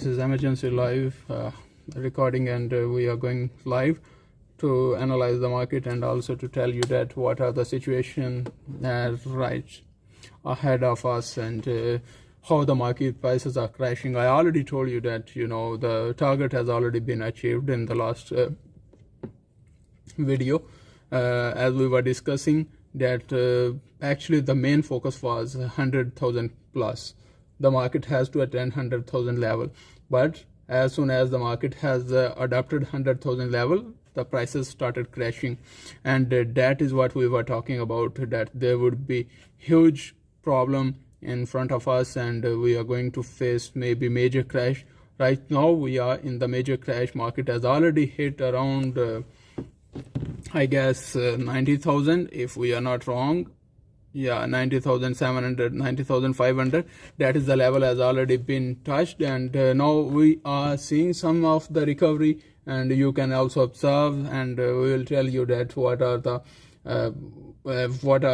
this is emergency live recording, and we are going live to analyze the market and also to tell you that what are the situation right ahead of us, and how the market prices are crashing. I already told you that the target has already been achieved in the last video, as we were discussing that actually the main focus was 100,000 plus. The market has to attain 100,000 level, but as soon as the market has adopted 100,000 level, the prices started crashing, and that is what we were talking about, that there would be huge problem in front of us, and we are going to face maybe major crash. Right now we are in the major crash. Market has already hit around I guess 90,000, if we are not wrong. Yeah, 90,700, 90,500. That is the level has already been touched, and now we are seeing some of the recovery, and you can also observe, and we will tell you that what are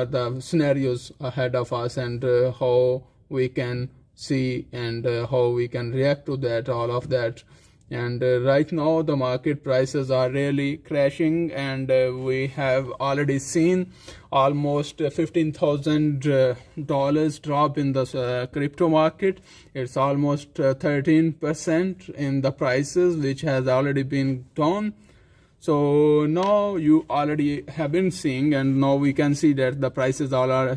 the scenarios ahead of us, and how we can see, and how we can react to that, all of that. And right now the market prices are really crashing, and we have already seen almost $15,000 drop in the crypto market. It's almost 13% in the prices, which has already been down. So now you already have been seeing, and now we can see that the prices are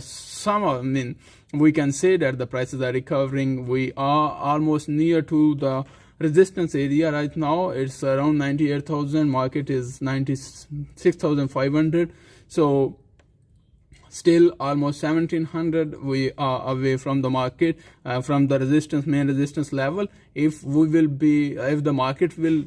we can say that the prices are recovering. We are almost near to the resistance area right now. It's around 98,000. Market is 96,500. So still almost 1,700 we are away from the market, from the main resistance level. If the market will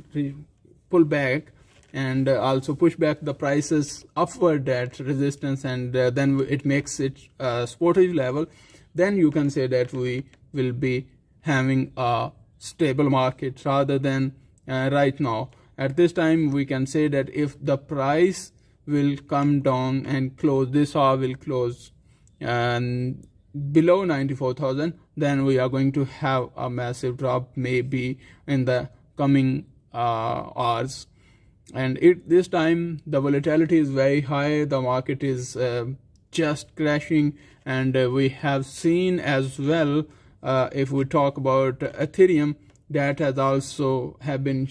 pull back and also push back the prices upward that resistance, and then it makes it supportive level, then you can say that we will be having a stable market rather than right now. At this time we can say that if the price will come down and close, this hour will close and below 94,000, then we are going to have a massive drop maybe in the coming hours. And this time the volatility is very high. The market is just crashing, and we have seen as well, if we talk about Ethereum, that has also been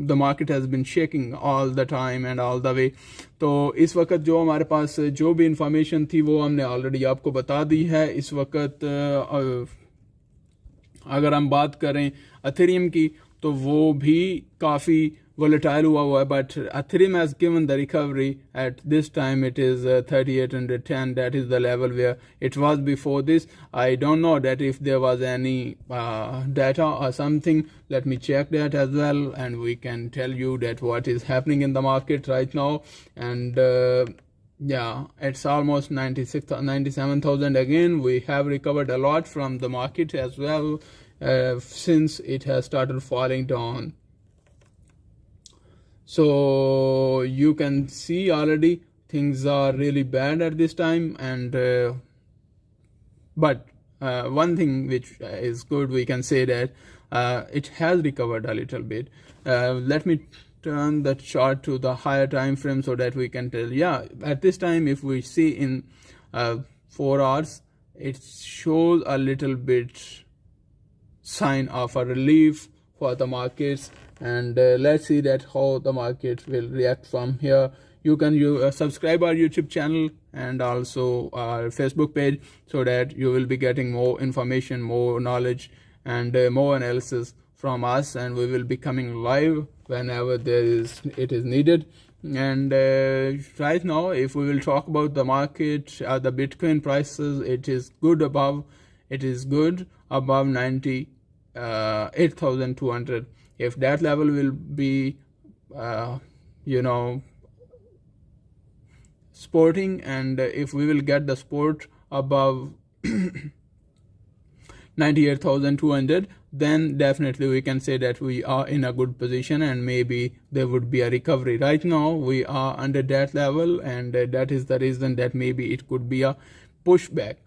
the market has been shaking all the time and all the way. तो इस वक्त जो हमारे पास जो भी information थी वो हमने ऑलरेडी आपको बता दी है. इस वक्त अगर हम बात करें Ethereum की, तो वो भी काफ़ी volatile हुआ है, but Ethereum has given the recovery. At this time it is 3,810. That is the level where it was before this. I don't know that if there was any data or something. Let me check that as well, and we can tell you that what is happening in the market right now. And yeah, it's almost 97,000 again. We have recovered a lot from the market as well, since it has started falling down. So you can see already things are really bad at this time, and but one thing which is good, we can say that it has recovered a little bit. Let me turn the chart to the higher time frame so that we can tell. Yeah, at this time if we see in 4 hours, it shows a little bit sign of a relief for the markets, and let's see that how the market will react from here. You can subscribe our YouTube channel and also our Facebook page, so that you will be getting more information, more knowledge, and more analysis from us, and we will be coming live whenever it is needed. And right now, if we will talk about the market, the Bitcoin prices, it is good above 98,200. If that level will be sporting, and if we will get the support above 98,200, then definitely we can say that we are in a good position, and maybe there would be a recovery. Right now we are under that level, and that is the reason that maybe it could be a pushback.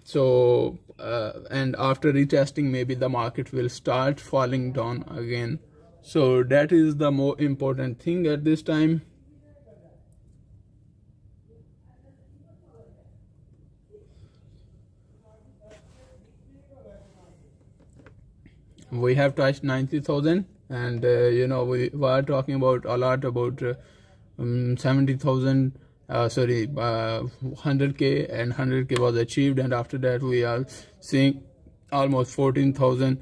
So and after retesting, maybe the market will start falling down again. So that is the more important thing at this time. We have touched 90,000, and we were talking about a lot about 70,000, 100k, and 100k was achieved, and after that we are seeing almost 14,000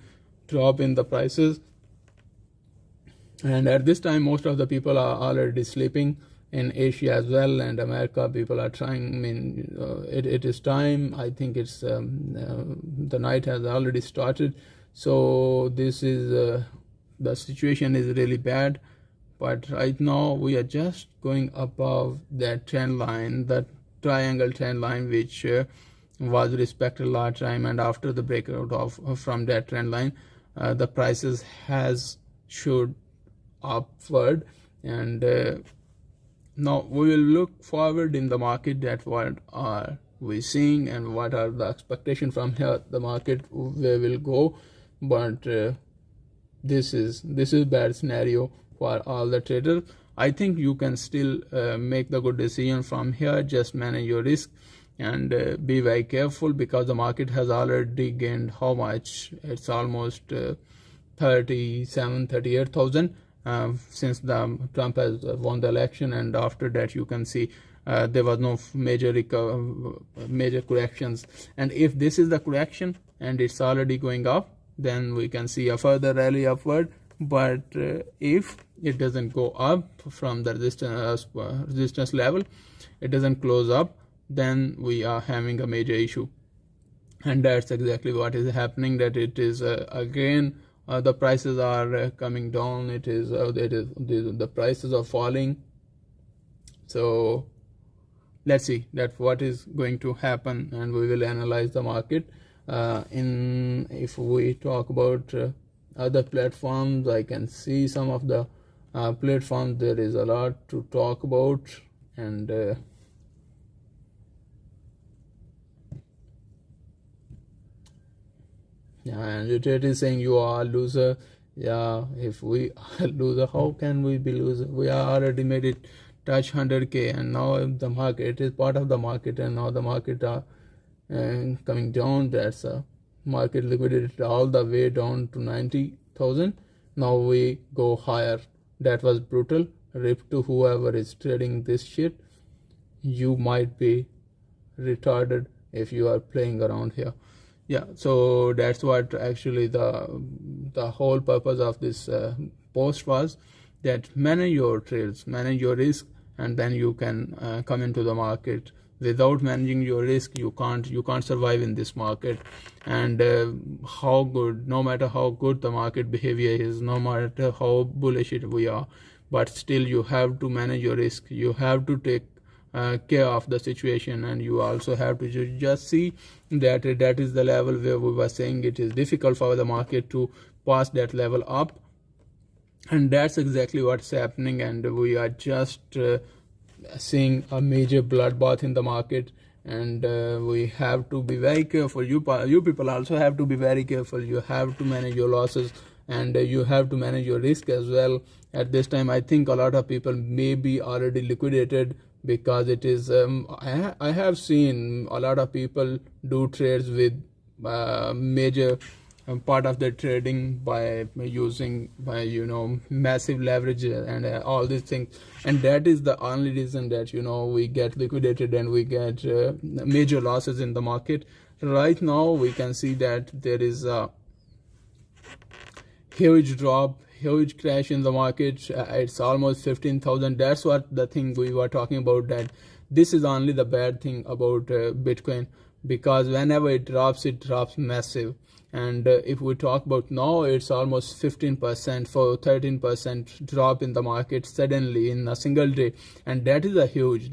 drop in the prices. And at this time, most of the people are already sleeping in Asia as well, and America. People are trying. I mean, it is time. I think it's the night has already started. So this is the situation is really bad. But right now we are just going above that trend line, that triangle trend line, which was respected last time. And after the breakout of from that trend line, the prices has should upward, and now we will look forward in the market that what are we seeing and what are the expectation from here the market where will go. But this is bad scenario for all the traders. I think you can still make the good decision from here. Just manage your risk and be very careful, because the market has already gained how much? It's almost 38,000 since Trump has won the election, and after that you can see there was no major corrections. And if this is the correction and it's already going up, then we can see a further rally upward. But if it doesn't go up from the resistance level, it doesn't close up, then we are having a major issue. And that's exactly what is happening, that it is again the prices are coming down. The prices are falling. So let's see that what is going to happen, and we will analyze the market. If we talk about other platforms, I can see some of the platforms. There is a lot to talk about, and and it is saying you are a loser. Yeah, if we are loser, how can we be loser? We are already made it touch 100k, and now the market is part of the market, and now the market are coming down. That's a market liquidity all the way down to 90,000. Now we go higher. That was brutal. Rip to whoever is trading this shit. You might be retarded if you are playing around here. Yeah, so that's what actually the whole purpose of this post was, that manage your trades, manage your risk, and then you can come into the market. Without managing your risk, you can't survive in this market. And no matter how good the market behavior is, no matter how bullish we are, but still you have to manage your risk. You have to take care of the situation, and you also have to just see that that is the level where we were saying it is difficult for the market to pass that level up, and that's exactly what's happening. And we are just seeing a major bloodbath in the market, and we have to be very careful. You people also have to be very careful. You have to manage your losses, and you have to manage your risk as well. At this time, I think a lot of people may be already liquidated, because it is I have seen a lot of people do trades with major part of the trading by using massive leverage and all these things, and that is the only reason that we get liquidated and we get major losses in the market. Right now we can see that there is a huge drop, huge crash in the market. It's almost 15,000. That's what the thing we were talking about, that this is only the bad thing about Bitcoin, because whenever it drops massive. And if we talk about now, it's almost 15% for 13% drop in the market suddenly in a single day, and that is a huge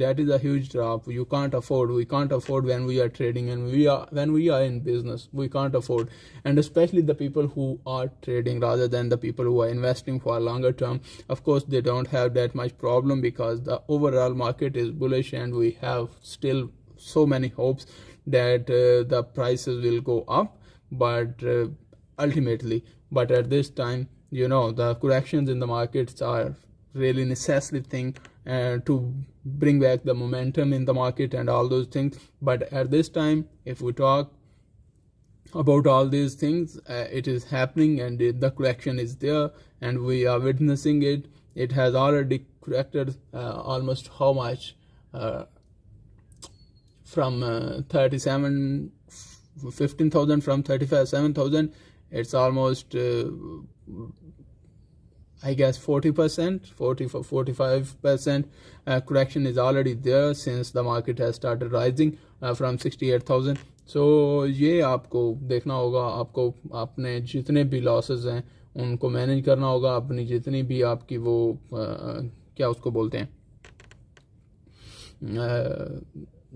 drop. We can't afford when we are trading, and when we are in business, we can't afford. And especially the people who are trading rather than the people who are investing for a longer term, of course they don't have that much problem, because the overall market is bullish and we have still so many hopes that the prices will go up, but ultimately, but at this time, you know, the corrections in the markets are really necessary thing to bring back the momentum in the market and all those things. But at this time, if we talk about all these things, it is happening, and the correction is there, and we are witnessing it. It has already corrected almost how much, from 15,000 from 7,000. It's almost I guess 40%, 45% correction is already there since the market has started rising from 68,000. So ये आपको देखना होगा, आपको अपने जितने भी losses हैं उनको मैनेज करना होगा, अपनी जितनी भी आपकी वो क्या उसको बोलते हैं,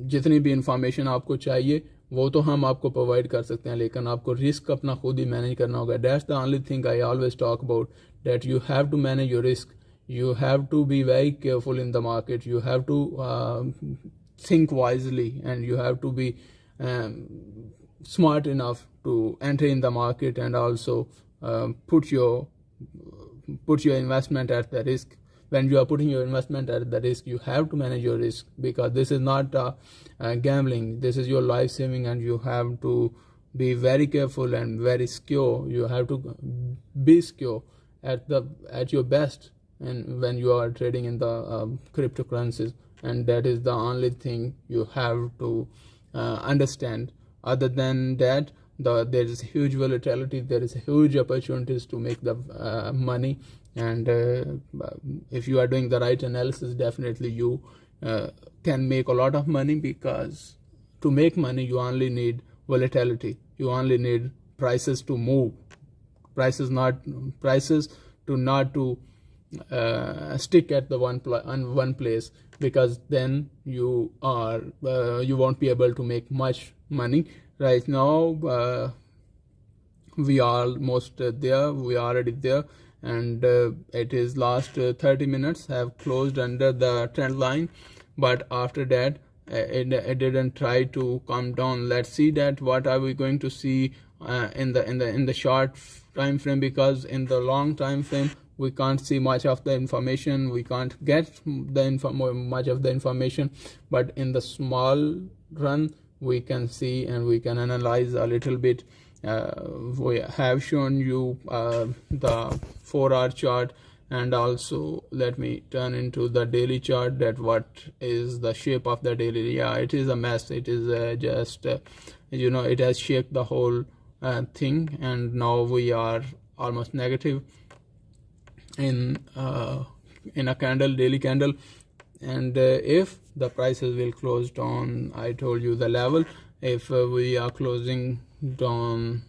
जितनी भी इंफॉर्मेशन आपको चाहिए वो तो हम आपको प्रोवाइड कर सकते हैं, लेकिन आपको रिस्क अपना खुद ही मैनेज करना होगा. That's the only thing I always talk about, that you have to manage your risk, you have to be very careful in the market, you have to think wisely, and you have to be smart enough to enter in the market, and also put your investment at the risk. When you are putting your investment at the risk, you have to manage your risk, because this is not gambling, this is your life saving, and you have to be very careful and very secure. You have to be secure at your best, and when you are trading in the cryptocurrencies, and that is the only thing you have to understand. Other than that, there is huge volatility, there is huge opportunities to make the money, and if you are doing the right analysis, definitely you can make a lot of money, because to make money you only need volatility, you only need prices to move, prices to not to stick at the one place, because then you won't be able to make much money. Right now we are almost there, we are already there, and it is last 30 minutes have closed under the trend line, but after that it didn't try to come down. Let's see that what are we going to see in the short time frame, because in the long time frame we can't see much of the information, we can't get much of the information, but in the small run we can see and we can analyze a little bit. We have shown you the 4-hour chart, and also let me turn into the daily chart, that what is the shape of the daily. Yeah, it is a mess, it is just you know, it has shaped the whole thing, and now we are almost negative in a candle, daily candle. And if the prices will close down, I told you the level, if we are closing down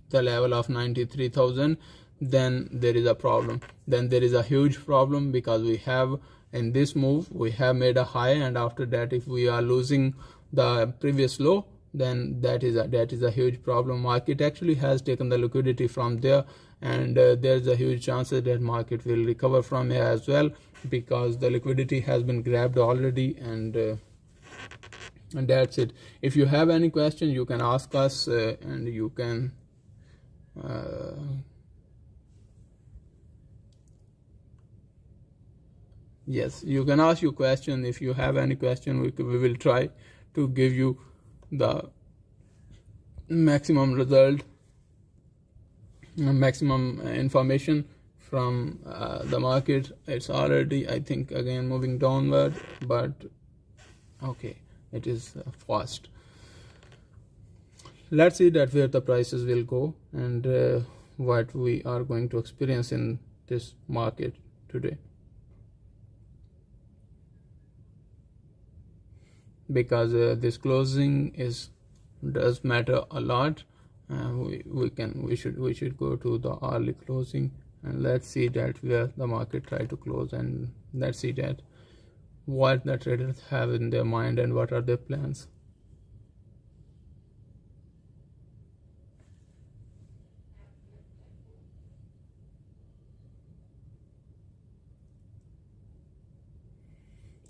the level of 93,000, then there is a problem, then there is a huge problem, because we have in this move we have made a high, and after that if we are losing the previous low, then that is a huge problem. Market actually has taken the liquidity from there, and there's a huge chance that market will recover from here as well, because the liquidity has been grabbed already, and that's it. If you have any question, you can ask us, and you can yes, you can ask your question. If you have any question, we will try to give you the maximum result, maximum information from the market. It's already, I think, again moving downward, but okay, it is fast. Let's see that where the prices will go, and what we are going to experience in this market today, because this closing does matter a lot. We should go to the early closing, and let's see that where the market try to close, and let's see that what the traders have in their mind and what are their plans.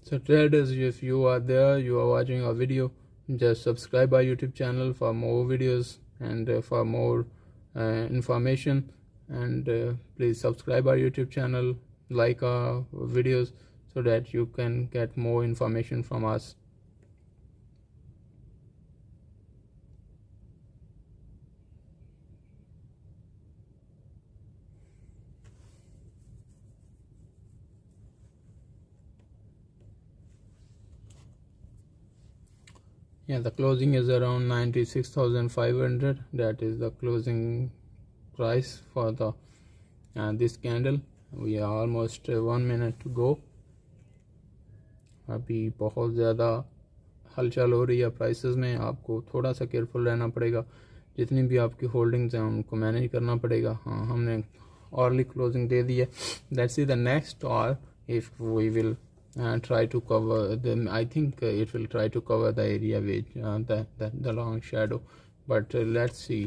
So traders, if you are there, you are watching our video, just subscribe our YouTube channel for more videos and for more information, and please subscribe our YouTube channel, like our videos, so that you can get more information from us. Yeah, the closing is around 96,500. That is the closing price for the this candle. We are almost 1 minute to go. अभी बहुत ज़्यादा हलचल हो रही है prices में. आपको थोड़ा सा केयरफुल रहना पड़ेगा. जितनी भी आपकी होल्डिंग्स हैं उनको मैनेज करना पड़ेगा. हाँ, हमने अर्ली क्लोजिंग दे दी है. लेट्स सी द नेक्स्ट, और if we will try to cover them. I think it will try to cover the area with the long shadow, but let's see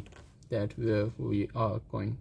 that where we are going.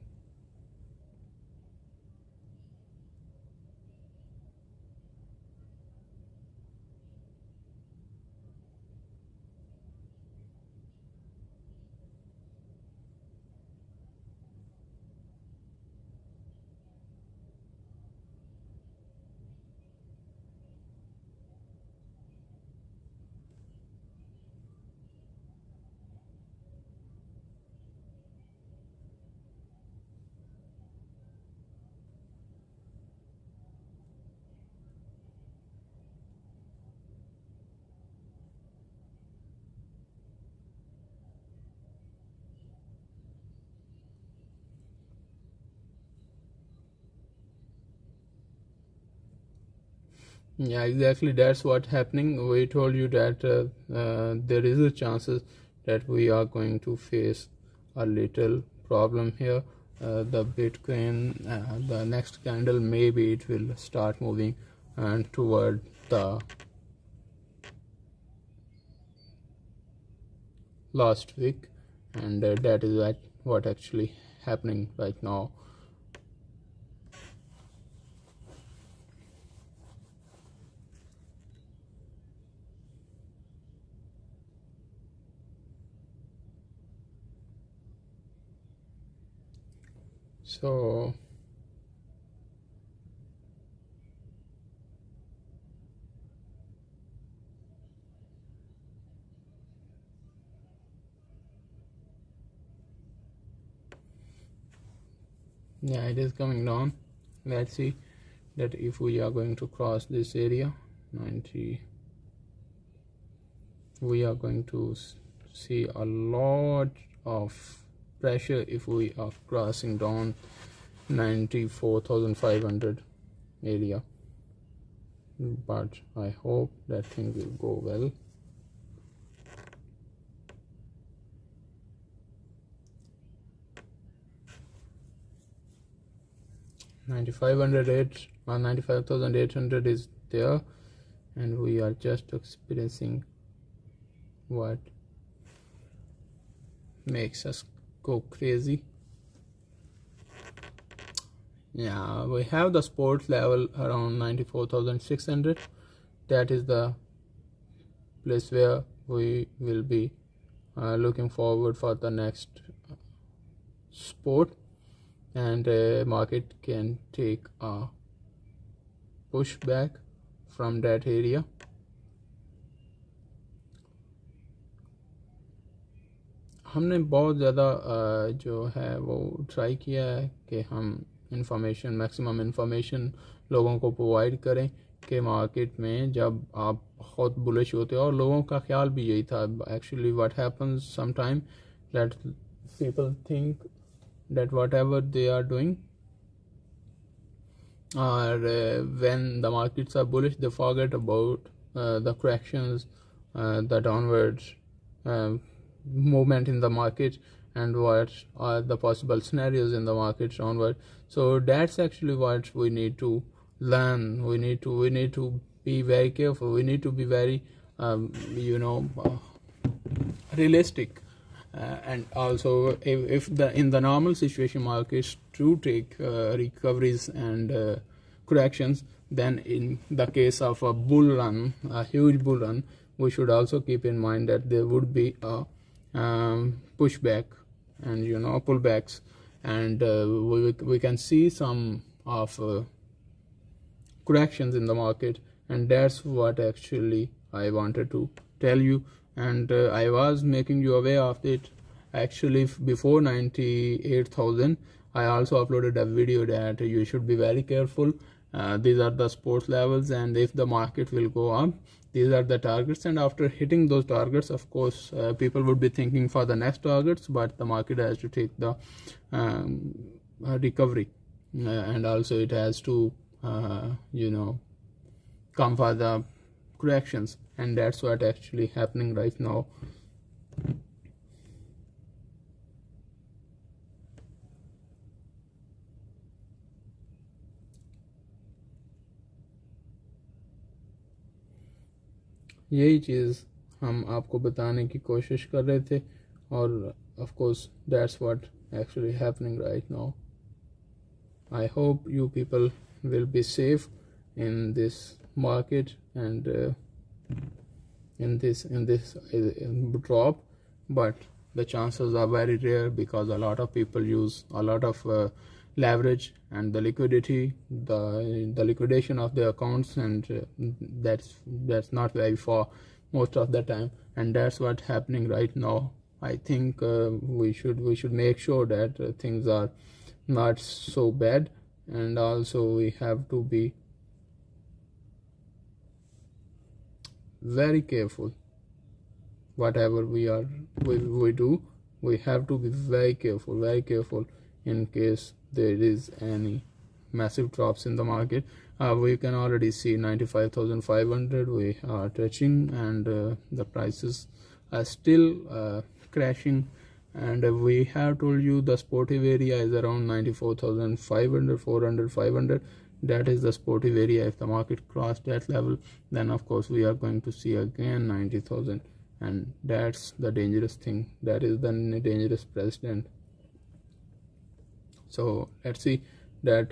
Yeah, exactly. That's what's happening. We told you that there is a chances that we are going to face a little problem here. The Bitcoin, the next candle, maybe it will start moving and toward the last week, and that is what actually happening right now. So yeah, it is coming down. Let's see that if we are going to cross this area 90, we are going to see a lot of pressure if we are crossing down 94,500 area, but I hope that thing will go well. or 95,800 is there, and we are just experiencing what makes us go crazy. Yeah, we have the support level around 94,600. That is the place where we will be looking forward for the next support, and market can take a pushback from that area. हमने बहुत ज़्यादा जो है वो try किया है कि हम इंफॉर्मेशन, मैक्सिमम इंफॉर्मेशन लोगों को प्रोवाइड करें कि मार्केट में जब आप बहुत बुलिश होते हो, और लोगों का ख्याल भी यही था. Actually what happens sometime that people think that whatever they are doing, or when the markets are bullish, they forget about the corrections, the downwards movement in the market, and what are the possible scenarios in the market onward. So that's actually what we need to learn. We need to be very careful. We need to be very realistic. And also, if in the normal situation markets do take recoveries and corrections, then in the case of a bull run, a huge bull run, we should also keep in mind that there would be a pushback and pullbacks, and we can see some of corrections in the market, and that's what actually I wanted to tell you. And I was making you aware of it actually before 98,000. I also uploaded a video that you should be very careful. These are the support levels, and if the market will go up, these are the targets, and after hitting those targets, of course, people would be thinking for the next targets, but the market has to take the recovery, and also it has to come for the corrections, and that's what actually happening right now. यही चीज़ हम आपको बताने की कोशिश कर रहे थे, और of course that's what actually happening right now. I hope you people will be safe in this market and in this drop, but the chances are very rare because a lot of people use a lot of leverage and the liquidity, the liquidation of their accounts, and that's not very far most of the time, and that's what's happening right now. I think we should make sure that things are not so bad, and also we have to be very careful. Whatever we do, we have to be very careful in case there is any massive drops in the market. We can already see 95,500 we are touching, and the prices are still crashing, and we have told you the sportive area is around 94,500, 400, 500. That is the sportive area. If the market crossed that level, then of course we are going to see again 90,000, and that's the dangerous thing. That is the dangerous precedent. So let's see that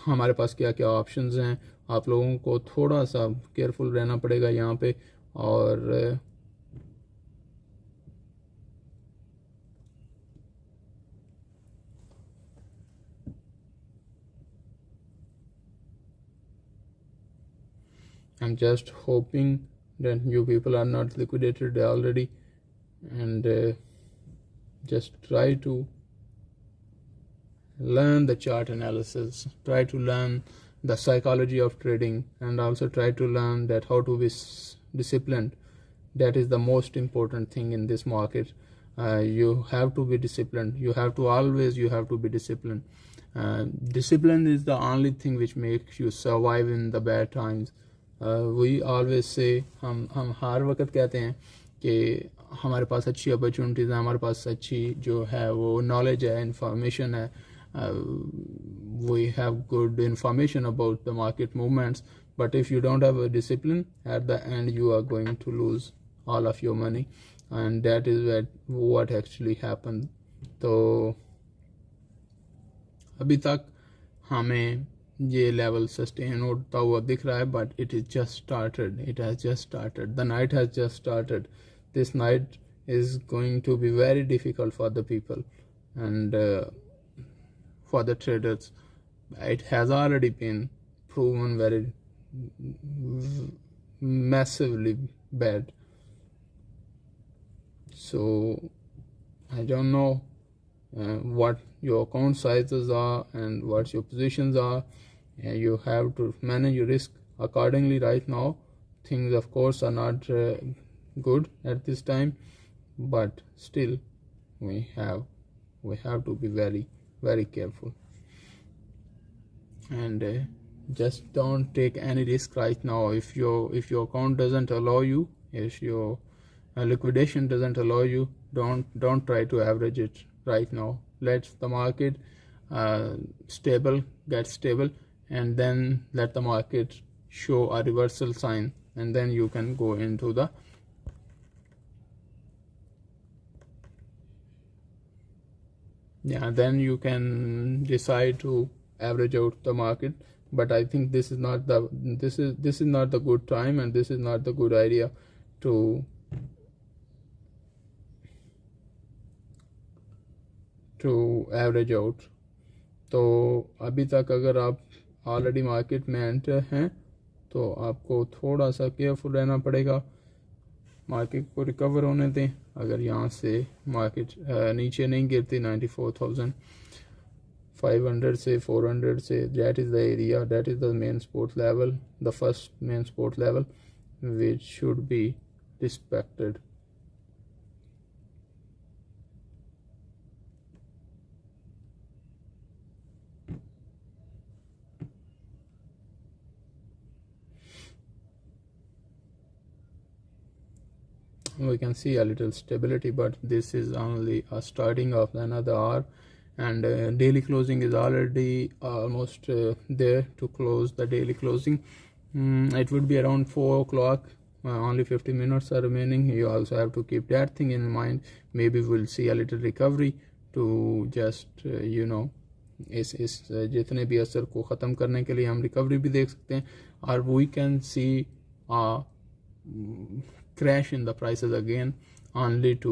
हमारे पास क्या क्या options हैं. आप लोगों को थोड़ा सा careful रहना पड़ेगा यहाँ पे, और I'm just hoping that you people are not liquidated already, and just try to learn the chart analysis, try to learn the psychology of trading, and also try to learn that how to be disciplined. That is the most important thing in this market. You have to be disciplined. You have to be disciplined. Discipline is the only thing which makes you survive in the bad times. We always say, हम हर वक्त कहते हैं कि हमारे पास अच्छी opportunities हैं, हमारे पास अच्छी जो है वो नॉलेज है, इंफॉर्मेशन है. We have good information about the market movements, but if you don't have a discipline, at the end you are going to lose all of your money, and that is what actually happened. तो अभी तक हमें ये level sustain होता हुआ दिख रहा है, but it has just started. The night has just started. This night is going to be very difficult for the people and for the traders. It has already been proven very massively bad. So I don't know what your account sizes are and what your positions are. You have to manage your risk accordingly. Right now things of course are not good at this time, but still we have to be very careful, and just don't take any risk right now. If your account doesn't allow you, if your liquidation doesn't allow you, don't try to average it right now. Let the market get stable, and then let the market show a reversal sign, and then you can go into the then you can decide to average out the market. but I think this is not the good time, and this is not the good idea to average out. तो अभी तक अगर आप already market में enter हैं तो आपको थोड़ा सा केयरफुल रहना पड़ेगा, मार्केट को रिकवर होने दें। अगर यहाँ से मार्केट नीचे नहीं गिरती 94,500 से 400 से, that is the area, that is the main support level, the first main support level which should be respected. We can see a little stability, but this is only a starting of another hour, and daily closing is already almost there to close the daily closing. It would be around 4 o'clock. Only 50 minutes are remaining. You also have to keep that thing in mind. Maybe we'll see a little recovery to just इस जितने भी असर को ख़त्म करने के लिए हम रिकवरी भी देख सकते हैं, और we can see crash in the prices again, only to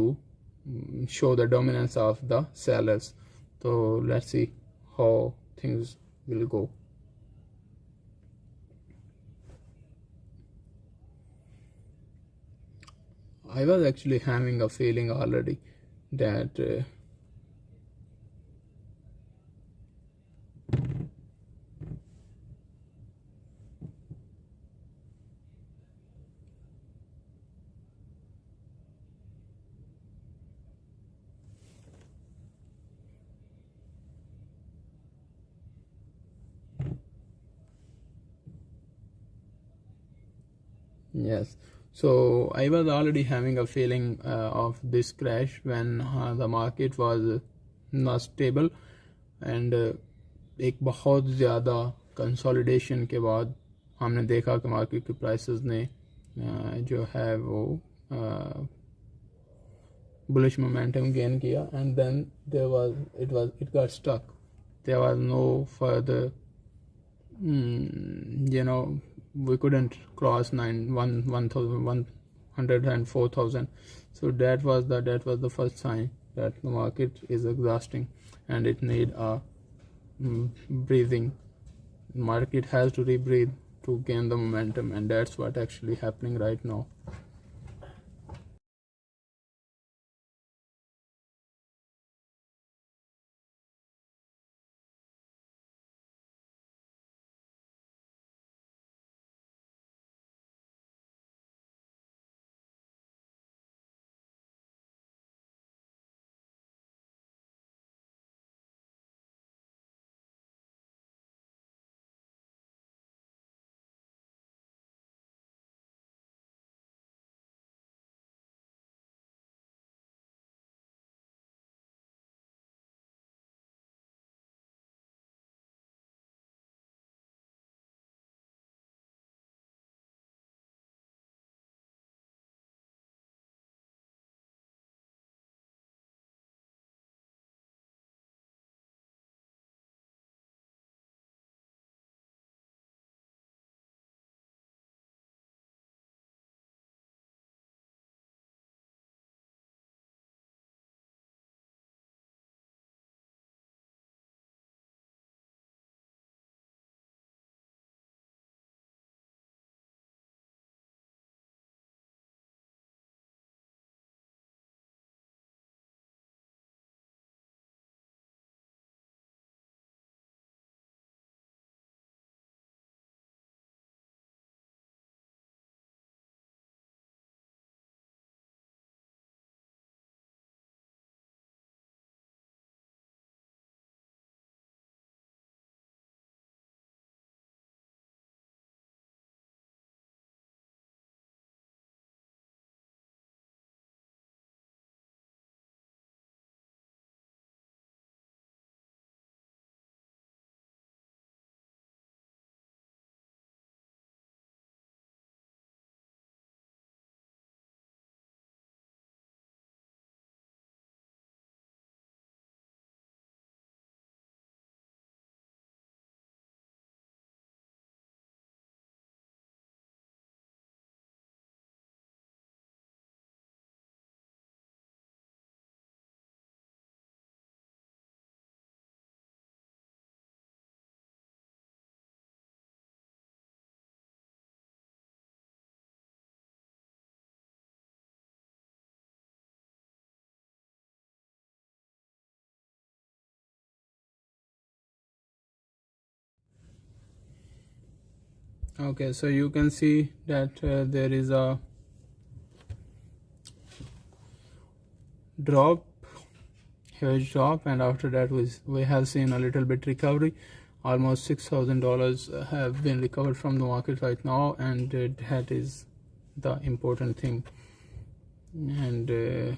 show the dominance of the sellers. So let's see how things will go. I was actually having a feeling already that yes. So I was already having a feeling of this crash when the market was not stable, and एक बहुत ज़्यादा consolidation के बाद हमने देखा कि market के prices ने जो है वो bullish momentum gain किया, and then it got stuck. There was no further we couldn't cross 1,104,000. So that was the first sign that the market is exhausting and it need a breathing. Market has to rebreathe to gain the momentum, and that's what actually happening right now. Okay, so you can see that there is a drop, huge drop, and after that we have seen a little bit recovery. Almost $6,000 have been recovered from the market right now, and that is the important thing. And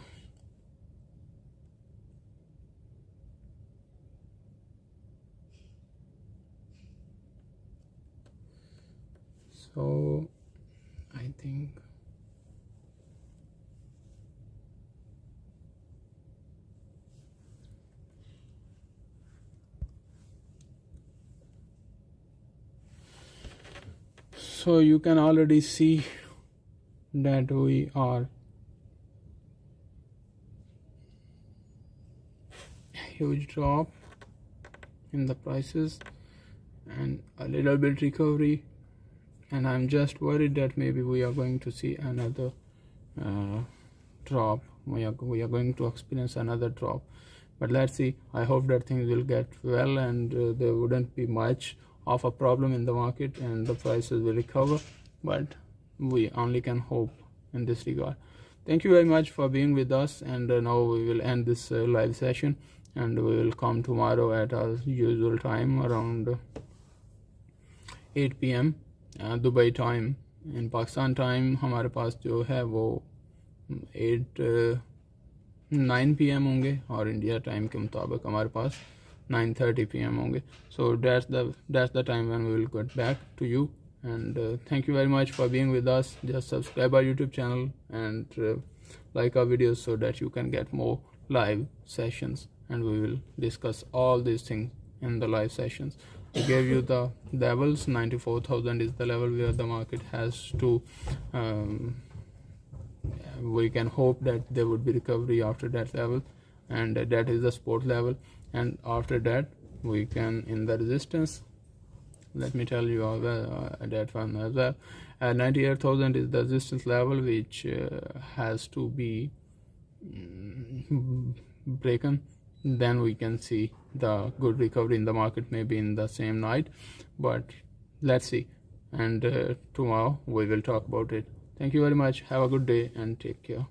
so I think so you can already see that we are huge drop in the prices and a little bit recovery, and I'm just worried that maybe we are going to see another drop. We are going to experience another drop, but let's see. I hope that things will get well, and there wouldn't be much of a problem in the market, and the prices will recover, but we only can hope in this regard. Thank you very much for being with us, and now we will end this live session, and we will come tomorrow at our usual time around 8 p.m. Dubai time. In Pakistan time हमारे पास जो है वो 9 PM होंगे, और India time के मुताबिक हमारे पास 9:30 PM होंगे. So that's the time when we will get back to you, and thank you very much for being with us. Just subscribe our YouTube channel and like our videos so that you can get more live sessions, and we will discuss all these things in the live sessions. We gave you the levels. 94,000 is the level where the market has to we can hope that there would be recovery after that level, and that is the support level, and after that we can in the resistance. Let me tell you that one as well. 98,000 is the resistance level, which has to be broken. Then we can see the good recovery in the market, maybe in the same night, but let's see. And tomorrow we will talk about it. Thank you very much. Have a good day and take care.